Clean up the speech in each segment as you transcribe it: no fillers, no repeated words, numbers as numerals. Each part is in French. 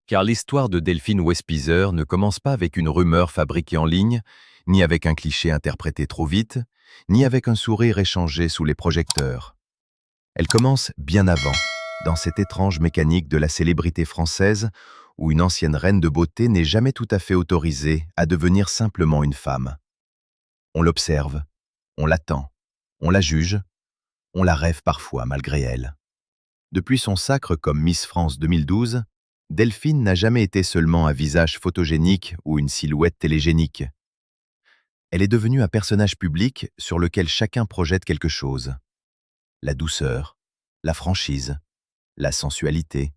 Car l'histoire de Delphine Westpizer ne commence pas avec une rumeur fabriquée en ligne, ni avec un cliché interprété trop vite, ni avec un sourire échangé sous les projecteurs. Elle commence bien avant, dans cette étrange mécanique de la célébrité française où une ancienne reine de beauté n'est jamais tout à fait autorisée à devenir simplement une femme. On l'observe, on l'attend, on la juge, on la rêve parfois malgré elle. Depuis son sacre comme Miss France 2012, Delphine n'a jamais été seulement un visage photogénique ou une silhouette télégénique. Elle est devenue un personnage public sur lequel chacun projette quelque chose. La douceur, la franchise, la sensualité,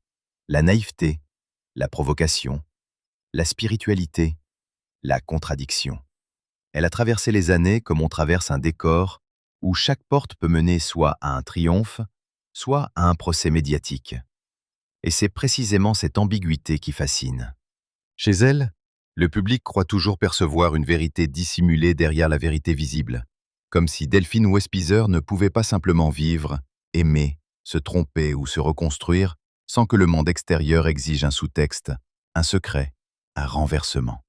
la naïveté, la provocation, la spiritualité, la contradiction. Elle a traversé les années comme on traverse un décor où chaque porte peut mener soit à un triomphe, soit à un procès médiatique. Et c'est précisément cette ambiguïté qui fascine. Chez elle, le public croit toujours percevoir une vérité dissimulée derrière la vérité visible, comme si Delphine Westpizer ne pouvait pas simplement vivre, aimer, se tromper ou se reconstruire sans que le monde extérieur exige un sous-texte, un secret, un renversement.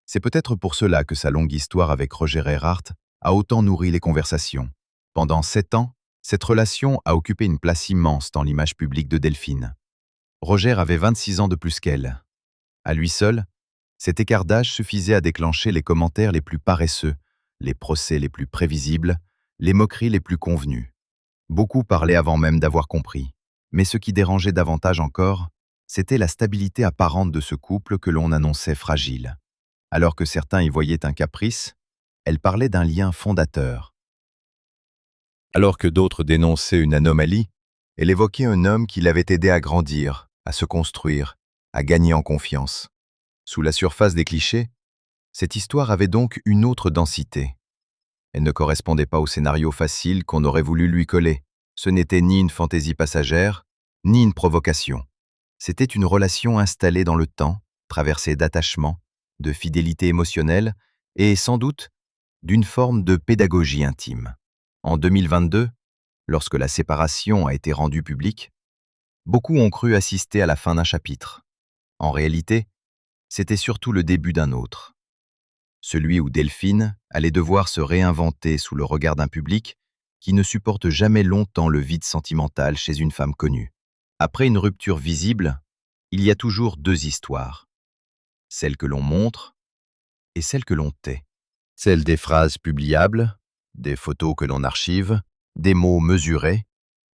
C'est peut-être pour cela que sa longue histoire avec Roger Erhardt a autant nourri les conversations. Pendant 7 ans, cette relation a occupé une place immense dans l'image publique de Delphine. Roger avait 26 ans de plus qu'elle. À lui seul, cet écart d'âge suffisait à déclencher les commentaires les plus paresseux, les procès les plus prévisibles, les moqueries les plus convenues. Beaucoup parlaient avant même d'avoir compris. Mais ce qui dérangeait davantage encore, c'était la stabilité apparente de ce couple que l'on annonçait fragile. Alors que certains y voyaient un caprice, elle parlait d'un lien fondateur. Alors que d'autres dénonçaient une anomalie, elle évoquait un homme qui l'avait aidé à grandir, à se construire, à gagner en confiance. Sous la surface des clichés, cette histoire avait donc une autre densité. Elle ne correspondait pas au scénario facile qu'on aurait voulu lui coller. Ce n'était ni une fantaisie passagère, ni une provocation. C'était une relation installée dans le temps, traversée d'attachement, de fidélité émotionnelle et, sans doute, d'une forme de pédagogie intime. En 2022, lorsque la séparation a été rendue publique, beaucoup ont cru assister à la fin d'un chapitre. En réalité, c'était surtout le début d'un autre. Celui où Delphine allait devoir se réinventer sous le regard d'un public qui ne supporte jamais longtemps le vide sentimental chez une femme connue. Après une rupture visible, il y a toujours 2 histoires. Celle que l'on montre et celle que l'on tait. Celle des phrases publiables, des photos que l'on archive, des mots mesurés,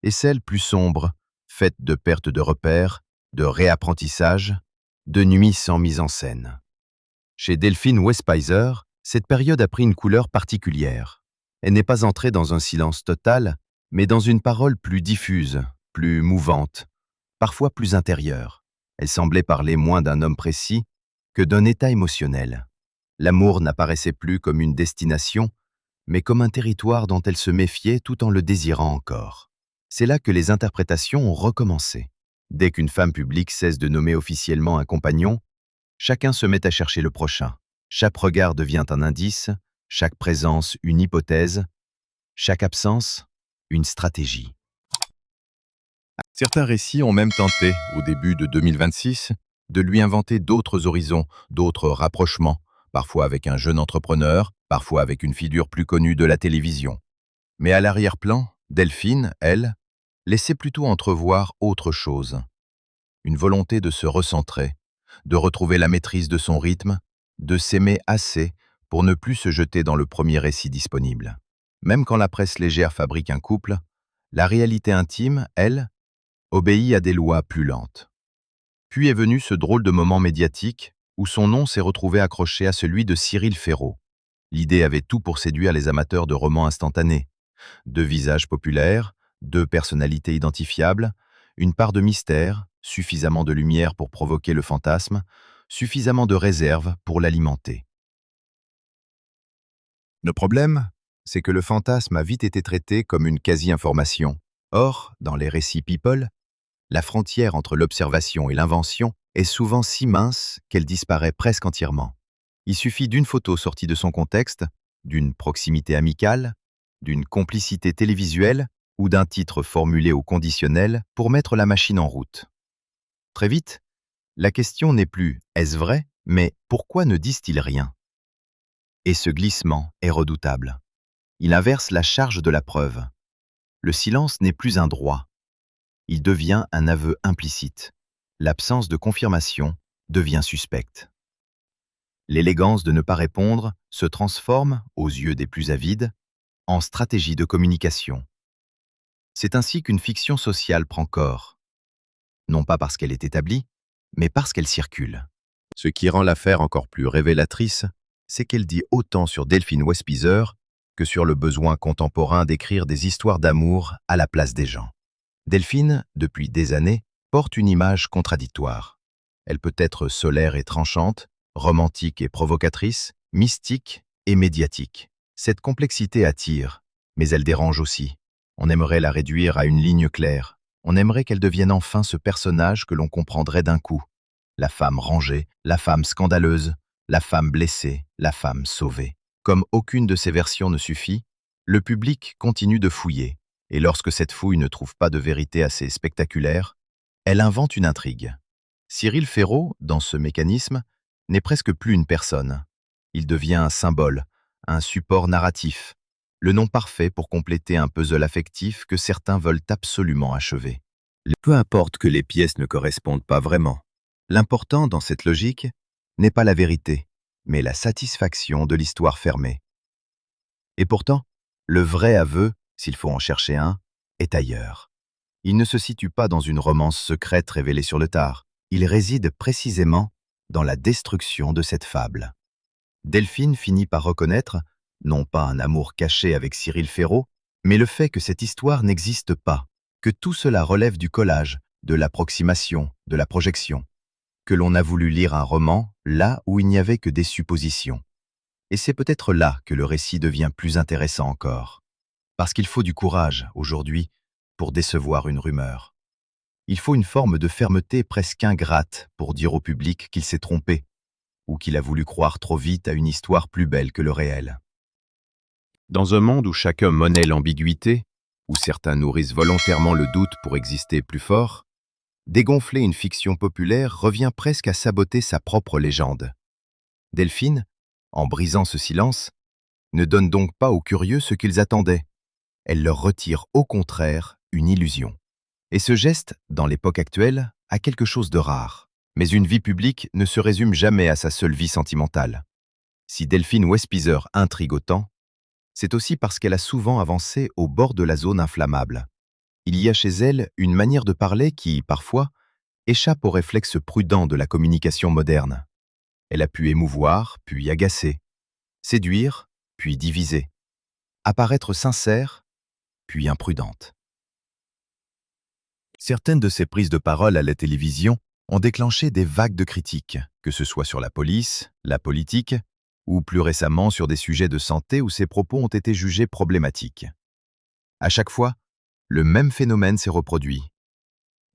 et celle plus sombre, faite de perte de repères, de réapprentissage, de nuits sans mise en scène. Chez Delphine Westpizer, cette période a pris une couleur particulière. Elle n'est pas entrée dans un silence total, mais dans une parole plus diffuse, plus mouvante, parfois plus intérieure. Elle semblait parler moins d'un homme précis que d'un état émotionnel. L'amour n'apparaissait plus comme une destination, mais comme un territoire dont elle se méfiait tout en le désirant encore. C'est là que les interprétations ont recommencé. Dès qu'une femme publique cesse de nommer officiellement un compagnon, chacun se met à chercher le prochain. Chaque regard devient un indice, chaque présence une hypothèse, chaque absence une stratégie. Certains récits ont même tenté, au début de 2026, de lui inventer d'autres horizons, d'autres rapprochements, parfois avec un jeune entrepreneur, parfois avec une figure plus connue de la télévision. Mais à l'arrière-plan, Delphine, elle, laissait plutôt entrevoir autre chose. Une volonté de se recentrer, de retrouver la maîtrise de son rythme, de s'aimer assez pour ne plus se jeter dans le premier récit disponible. Même quand la presse légère fabrique un couple, la réalité intime, elle, obéit à des lois plus lentes. Puis est venu ce drôle de moment médiatique où son nom s'est retrouvé accroché à celui de Cyril Ferraud. L'idée avait tout pour séduire les amateurs de romans instantanés. 2 visages populaires, 2 personnalités identifiables, une part de mystère, suffisamment de lumière pour provoquer le fantasme, suffisamment de réserve pour l'alimenter. Le problème, c'est que le fantasme a vite été traité comme une quasi-information. Or, dans les récits people, la frontière entre l'observation et l'invention est souvent si mince qu'elle disparaît presque entièrement. Il suffit d'une photo sortie de son contexte, d'une proximité amicale, d'une complicité télévisuelle ou d'un titre formulé au conditionnel pour mettre la machine en route. Très vite, La question n'est plus « est-ce vrai ?», mais « pourquoi ne disent-ils rien ?» Et ce glissement est redoutable. Il inverse la charge de la preuve. Le silence n'est plus un droit. Il devient un aveu implicite. L'absence de confirmation devient suspecte. L'élégance de ne pas répondre se transforme, aux yeux des plus avides, en stratégie de communication. C'est ainsi qu'une fiction sociale prend corps. Non pas parce qu'elle est établie, mais parce qu'elle circule. Ce qui rend l'affaire encore plus révélatrice, c'est qu'elle dit autant sur Delphine Westpizer que sur le besoin contemporain d'écrire des histoires d'amour à la place des gens. Delphine, depuis des années, porte une image contradictoire. Elle peut être solaire et tranchante, romantique et provocatrice, mystique et médiatique. Cette complexité attire, mais elle dérange aussi. On aimerait la réduire à une ligne claire. On aimerait qu'elle devienne enfin ce personnage que l'on comprendrait d'un coup. La femme rangée, la femme scandaleuse, la femme blessée, la femme sauvée. Comme aucune de ces versions ne suffit, le public continue de fouiller, et lorsque cette fouille ne trouve pas de vérité assez spectaculaire, elle invente une intrigue. Cyril Ferraud, dans ce mécanisme, n'est presque plus une personne. Il devient un symbole, un support narratif, le nom parfait pour compléter un puzzle affectif que certains veulent absolument achever. Peu importe que les pièces ne correspondent pas vraiment. L'important dans cette logique n'est pas la vérité, mais la satisfaction de l'histoire fermée. Et pourtant, le vrai aveu, s'il faut en chercher un, est ailleurs. Il ne se situe pas dans une romance secrète révélée sur le tard. Il réside précisément dans la destruction de cette fable. Delphine finit par reconnaître, non pas un amour caché avec Cyril Ferraud, mais le fait que cette histoire n'existe pas, que tout cela relève du collage, de l'approximation, de la projection, que l'on a voulu lire un roman là où il n'y avait que des suppositions. Et c'est peut-être là que le récit devient plus intéressant encore. Parce qu'il faut du courage, aujourd'hui, pour décevoir une rumeur. Il faut une forme de fermeté presque ingrate pour dire au public qu'il s'est trompé, ou qu'il a voulu croire trop vite à une histoire plus belle que le réel. Dans un monde où chacun monnaie l'ambiguïté, où certains nourrissent volontairement le doute pour exister plus fort, dégonfler une fiction populaire revient presque à saboter sa propre légende. Delphine, en brisant ce silence, ne donne donc pas aux curieux ce qu'ils attendaient. Elle leur retire au contraire une illusion. Et ce geste, dans l'époque actuelle, a quelque chose de rare. Mais une vie publique ne se résume jamais à sa seule vie sentimentale. Si Delphine Westpizer intrigue autant, c'est aussi parce qu'elle a souvent avancé au bord de la zone inflammable. Il y a chez elle une manière de parler qui, parfois, échappe au réflexe prudent de la communication moderne. Elle a pu émouvoir, puis agacer, séduire, puis diviser, apparaître sincère, puis imprudente. Certaines de ses prises de parole à la télévision ont déclenché des vagues de critiques, que ce soit sur la police, la politique, ou plus récemment sur des sujets de santé où ses propos ont été jugés problématiques. À chaque fois, le même phénomène s'est reproduit.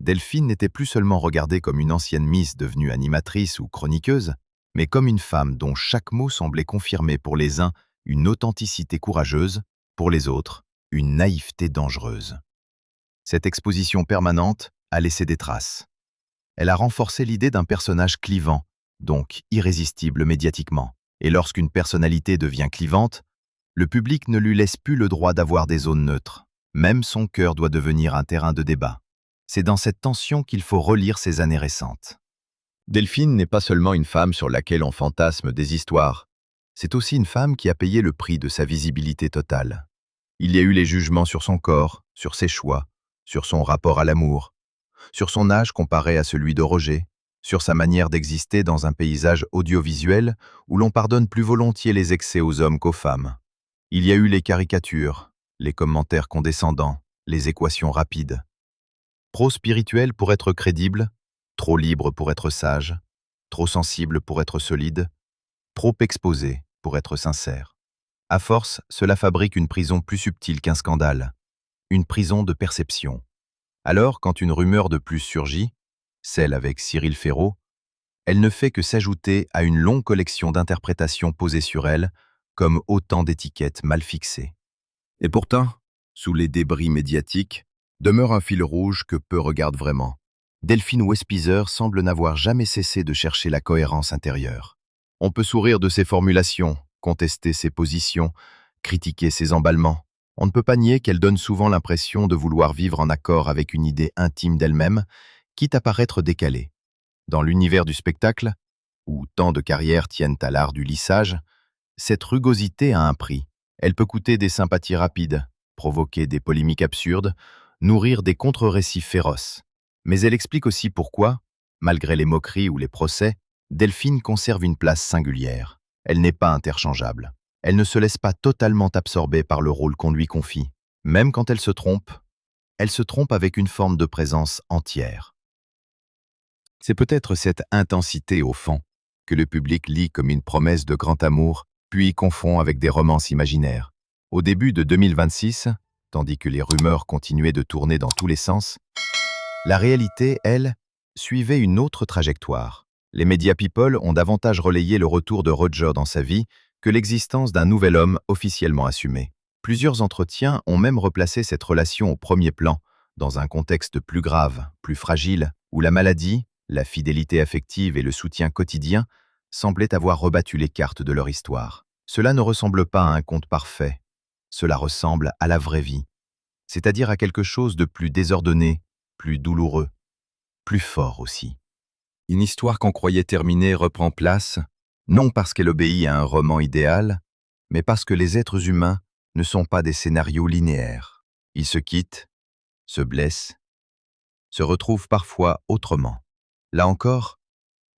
Delphine n'était plus seulement regardée comme une ancienne Miss devenue animatrice ou chroniqueuse, mais comme une femme dont chaque mot semblait confirmer pour les uns une authenticité courageuse, pour les autres, une naïveté dangereuse. Cette exposition permanente a laissé des traces. Elle a renforcé l'idée d'un personnage clivant, donc irrésistible médiatiquement. Et lorsqu'une personnalité devient clivante, le public ne lui laisse plus le droit d'avoir des zones neutres. Même son cœur doit devenir un terrain de débat. C'est dans cette tension qu'il faut relire ces années récentes. Delphine n'est pas seulement une femme sur laquelle on fantasme des histoires. C'est aussi une femme qui a payé le prix de sa visibilité totale. Il y a eu les jugements sur son corps, sur ses choix, sur son rapport à l'amour, sur son âge comparé à celui de Roger, sur sa manière d'exister dans un paysage audiovisuel où l'on pardonne plus volontiers les excès aux hommes qu'aux femmes. Il y a eu les caricatures, les commentaires condescendants, les équations rapides. Trop spirituel pour être crédible, trop libre pour être sage, trop sensible pour être solide, trop exposé pour être sincère. À force, cela fabrique une prison plus subtile qu'un scandale, une prison de perception. Alors, quand une rumeur de plus surgit, celle avec Cyril Ferraud, elle ne fait que s'ajouter à une longue collection d'interprétations posées sur elle, comme autant d'étiquettes mal fixées. Et pourtant, sous les débris médiatiques, demeure un fil rouge que peu regardent vraiment, Delphine Westpizer semble n'avoir jamais cessé de chercher la cohérence intérieure. On peut sourire de ses formulations, contester ses positions, critiquer ses emballements. On ne peut pas nier qu'elle donne souvent l'impression de vouloir vivre en accord avec une idée intime d'elle-même, quitte à paraître décalée. Dans l'univers du spectacle, où tant de carrières tiennent à l'art du lissage, cette rugosité a un prix. Elle peut coûter des sympathies rapides, provoquer des polémiques absurdes, nourrir des contre-récits féroces. Mais elle explique aussi pourquoi, malgré les moqueries ou les procès, Delphine conserve une place singulière. Elle n'est pas interchangeable. Elle ne se laisse pas totalement absorber par le rôle qu'on lui confie. Même quand elle se trompe avec une forme de présence entière. C'est peut-être cette intensité au fond que le public lit comme une promesse de grand amour, puis confond avec des romances imaginaires. Au début de 2026, tandis que les rumeurs continuaient de tourner dans tous les sens, la réalité, elle, suivait une autre trajectoire. Les médias people ont davantage relayé le retour de Roger dans sa vie que l'existence d'un nouvel homme officiellement assumé. Plusieurs entretiens ont même replacé cette relation au premier plan, dans un contexte plus grave, plus fragile, où la maladie, la fidélité affective et le soutien quotidien semblaient avoir rebattu les cartes de leur histoire. Cela ne ressemble pas à un conte parfait, cela ressemble à la vraie vie, c'est-à-dire à quelque chose de plus désordonné, plus douloureux, plus fort aussi. Une histoire qu'on croyait terminée reprend place, non parce qu'elle obéit à un roman idéal, mais parce que les êtres humains ne sont pas des scénarios linéaires. Ils se quittent, se blessent, se retrouvent parfois autrement. Là encore,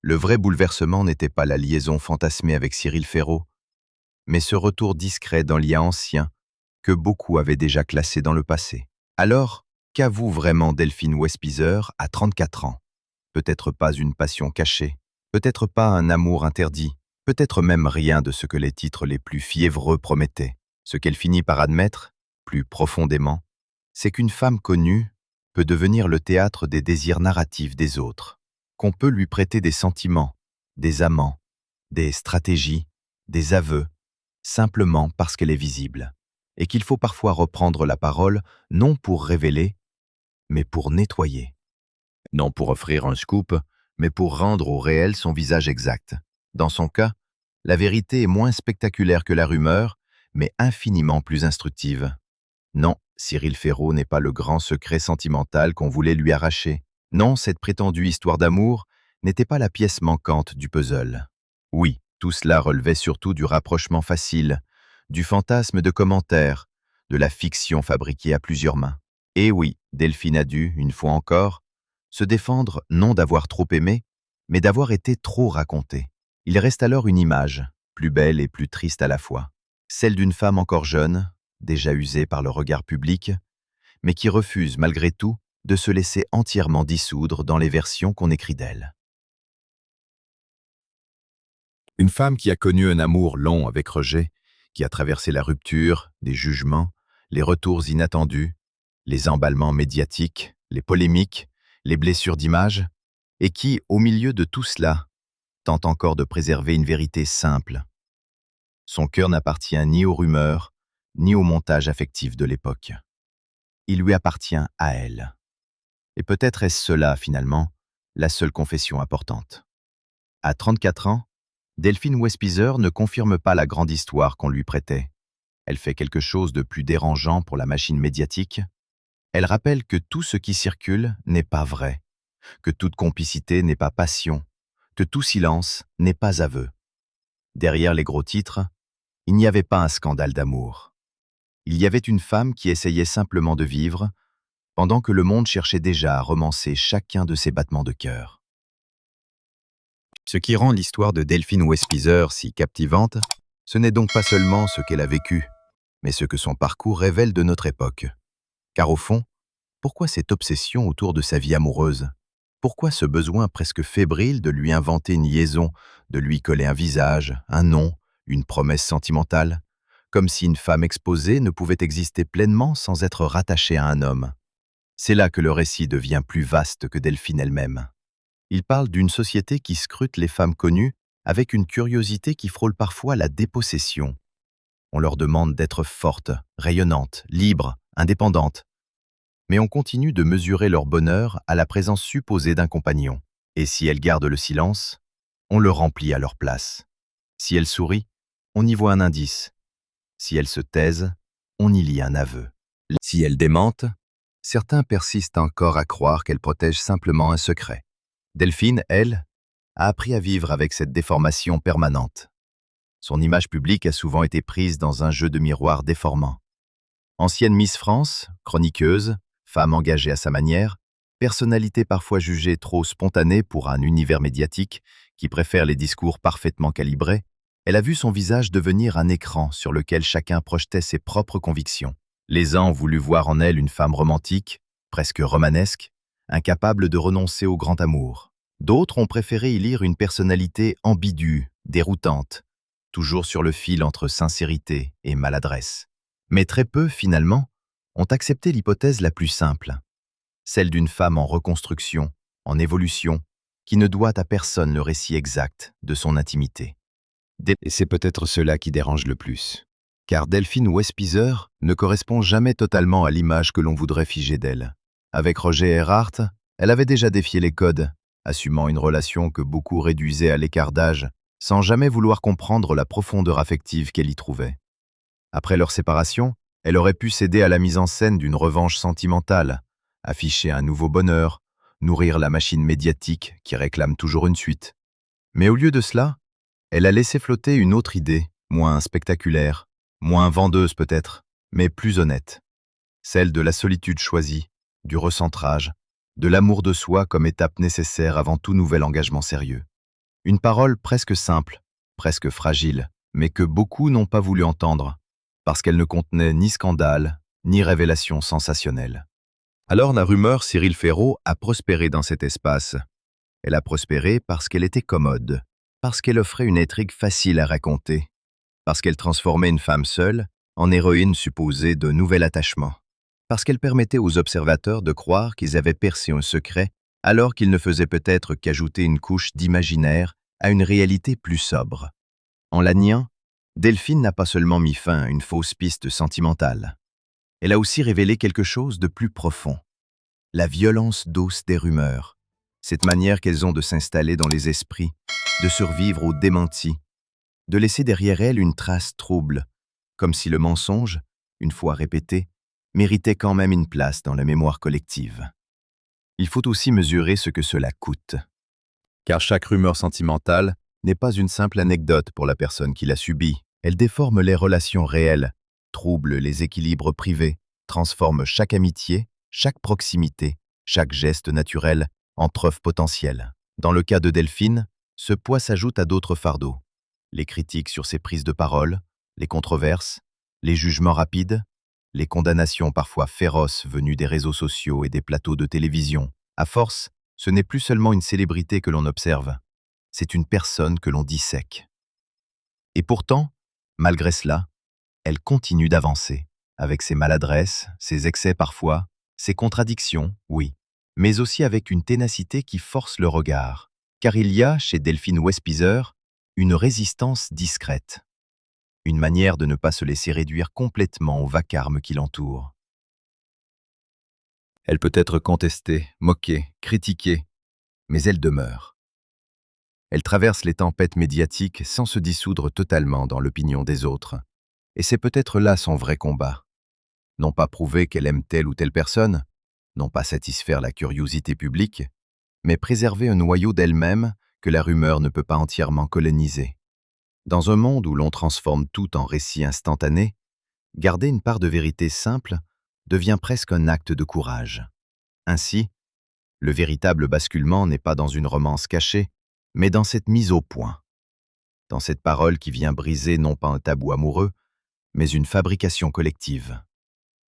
le vrai bouleversement n'était pas la liaison fantasmée avec Cyril Ferraud, mais ce retour discret d'un lien ancien que beaucoup avaient déjà classé dans le passé. Alors, qu'avoue vraiment Delphine Westpizer à 34 ans? Peut-être pas une passion cachée, peut-être pas un amour interdit, peut-être même rien de ce que les titres les plus fiévreux promettaient. Ce qu'elle finit par admettre, plus profondément, c'est qu'une femme connue peut devenir le théâtre des désirs narratifs des autres, qu'on peut lui prêter des sentiments, des amants, des stratégies, des aveux, simplement parce qu'elle est visible, et qu'il faut parfois reprendre la parole non pour révéler, mais pour nettoyer. Non pour offrir un scoop, mais pour rendre au réel son visage exact. Dans son cas, la vérité est moins spectaculaire que la rumeur, mais infiniment plus instructive. Non, Cyril Ferraud n'est pas le grand secret sentimental qu'on voulait lui arracher. Non, cette prétendue histoire d'amour n'était pas la pièce manquante du puzzle. Oui, tout cela relevait surtout du rapprochement facile, du fantasme de commentaires, de la fiction fabriquée à plusieurs mains. Et oui, Delphine a dû, une fois encore, se défendre non d'avoir trop aimé, mais d'avoir été trop racontée. Il reste alors une image, plus belle et plus triste à la fois, celle d'une femme encore jeune, déjà usée par le regard public, mais qui refuse malgré tout de se laisser entièrement dissoudre dans les versions qu'on écrit d'elle. Une femme qui a connu un amour long avec rejet, qui a traversé la rupture, des jugements, les retours inattendus, les emballements médiatiques, les polémiques, les blessures d'image, et qui, au milieu de tout cela, tente encore de préserver une vérité simple. Son cœur n'appartient ni aux rumeurs, ni au montage affectif de l'époque. Il lui appartient à elle. Et peut-être est-ce cela, finalement, la seule confession importante. À 34 ans, Delphine Westpizer ne confirme pas la grande histoire qu'on lui prêtait. Elle fait quelque chose de plus dérangeant pour la machine médiatique. Elle rappelle que tout ce qui circule n'est pas vrai, que toute complicité n'est pas passion, que tout silence n'est pas aveu. Derrière les gros titres, il n'y avait pas un scandale d'amour. Il y avait une femme qui essayait simplement de vivre, pendant que le monde cherchait déjà à romancer chacun de ses battements de cœur. Ce qui rend l'histoire de Delphine Westpizer si captivante, ce n'est donc pas seulement ce qu'elle a vécu, mais ce que son parcours révèle de notre époque. Car au fond, pourquoi cette obsession autour de sa vie amoureuse? Pourquoi ce besoin presque fébrile de lui inventer une liaison, de lui coller un visage, un nom, une promesse sentimentale, comme si une femme exposée ne pouvait exister pleinement sans être rattachée à un homme? C'est là que le récit devient plus vaste que Delphine elle-même. Il parle d'une société qui scrute les femmes connues avec une curiosité qui frôle parfois la dépossession. On leur demande d'être fortes, rayonnantes, libres, indépendantes. mais on continue de mesurer leur bonheur à la présence supposée d'un compagnon. Et si elles gardent le silence, on le remplit à leur place. Si elles sourient, on y voit un indice. Si elles se taisent, on y lit un aveu. Si elles démentent, certains persistent encore à croire qu'elles protègent simplement un secret. Delphine, elle, a appris à vivre avec cette déformation permanente. Son image publique a souvent été prise dans un jeu de miroir déformant. Ancienne Miss France, chroniqueuse, femme engagée à sa manière, personnalité parfois jugée trop spontanée pour un univers médiatique qui préfère les discours parfaitement calibrés, elle a vu son visage devenir un écran sur lequel chacun projetait ses propres convictions. Les uns ont voulu voir en elle une femme romantique, presque romanesque, incapable de renoncer au grand amour. D'autres ont préféré y lire une personnalité ambiguë, déroutante, toujours sur le fil entre sincérité et maladresse. Mais très peu, finalement, ont accepté l'hypothèse la plus simple, celle d'une femme en reconstruction, en évolution, qui ne doit à personne le récit exact de son intimité. Et c'est peut-être cela qui dérange le plus. Car Delphine Westpizer ne correspond jamais totalement à l'image que l'on voudrait figer d'elle. Avec Roger Erhardt, elle avait déjà défié les codes, assumant une relation que beaucoup réduisaient à l'écart d'âge, sans jamais vouloir comprendre la profondeur affective qu'elle y trouvait. Après leur séparation, elle aurait pu céder à la mise en scène d'une revanche sentimentale, afficher un nouveau bonheur, nourrir la machine médiatique qui réclame toujours une suite. Mais au lieu de cela, elle a laissé flotter une autre idée, moins spectaculaire, moins vendeuse peut-être, mais plus honnête. Celle de la solitude choisie, du recentrage, de l'amour de soi comme étape nécessaire avant tout nouvel engagement sérieux. Une parole presque simple, presque fragile, mais que beaucoup n'ont pas voulu entendre, parce qu'elle ne contenait ni scandale, ni révélation sensationnelle. Alors la rumeur Cyril Ferraud a prospéré dans cet espace. Elle a prospéré parce qu'elle était commode, parce qu'elle offrait une intrigue facile à raconter, parce qu'elle transformait une femme seule en héroïne supposée d'un nouvel attachement, parce qu'elle permettait aux observateurs de croire qu'ils avaient percé un secret alors qu'ils ne faisaient peut-être qu'ajouter une couche d'imaginaire à une réalité plus sobre. En la niant, Delphine n'a pas seulement mis fin à une fausse piste sentimentale. Elle a aussi révélé quelque chose de plus profond. La violence douce des rumeurs, cette manière qu'elles ont de s'installer dans les esprits, de survivre aux démentis, de laisser derrière elles une trace trouble, comme si le mensonge, une fois répété, méritait quand même une place dans la mémoire collective. Il faut aussi mesurer ce que cela coûte. Car chaque rumeur sentimentale n'est pas une simple anecdote pour la personne qui l'a subie. Elle déforme les relations réelles, trouble les équilibres privés, transforme chaque amitié, chaque proximité, chaque geste naturel en preuve potentielle. Dans le cas de Delphine, ce poids s'ajoute à d'autres fardeaux. Les critiques sur ses prises de parole, les controverses, les jugements rapides, les condamnations parfois féroces venues des réseaux sociaux et des plateaux de télévision. À force, ce n'est plus seulement une célébrité que l'on observe, c'est une personne que l'on dissèque. Et pourtant, malgré cela, elle continue d'avancer, avec ses maladresses, ses excès parfois, ses contradictions, oui, mais aussi avec une ténacité qui force le regard. Car il y a, chez Delphine Westpizer, une résistance discrète, une manière de ne pas se laisser réduire complètement au vacarme qui l'entoure. Elle peut être contestée, moquée, critiquée, mais elle demeure. Elle traverse les tempêtes médiatiques sans se dissoudre totalement dans l'opinion des autres. Et c'est peut-être là son vrai combat. Non pas prouver qu'elle aime telle ou telle personne, non pas satisfaire la curiosité publique, mais préserver un noyau d'elle-même que la rumeur ne peut pas entièrement coloniser. Dans un monde où l'on transforme tout en récit instantané, garder une part de vérité simple devient presque un acte de courage. Ainsi, le véritable basculement n'est pas dans une romance cachée, mais dans cette mise au point. Dans cette parole qui vient briser non pas un tabou amoureux, mais une fabrication collective.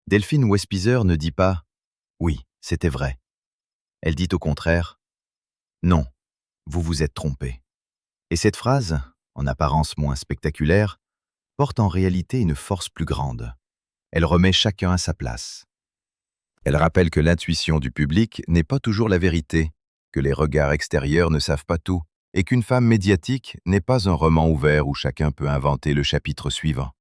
Delphine Westpizer ne dit pas « Oui, c'était vrai ». Elle dit au contraire « Non, vous vous êtes trompé ». Et cette phrase, en apparence moins spectaculaire, porte en réalité une force plus grande. Elle remet chacun à sa place. Elle rappelle que l'intuition du public n'est pas toujours la vérité, que les regards extérieurs ne savent pas tout, et qu'une femme médiatique n'est pas un roman ouvert où chacun peut inventer le chapitre suivant.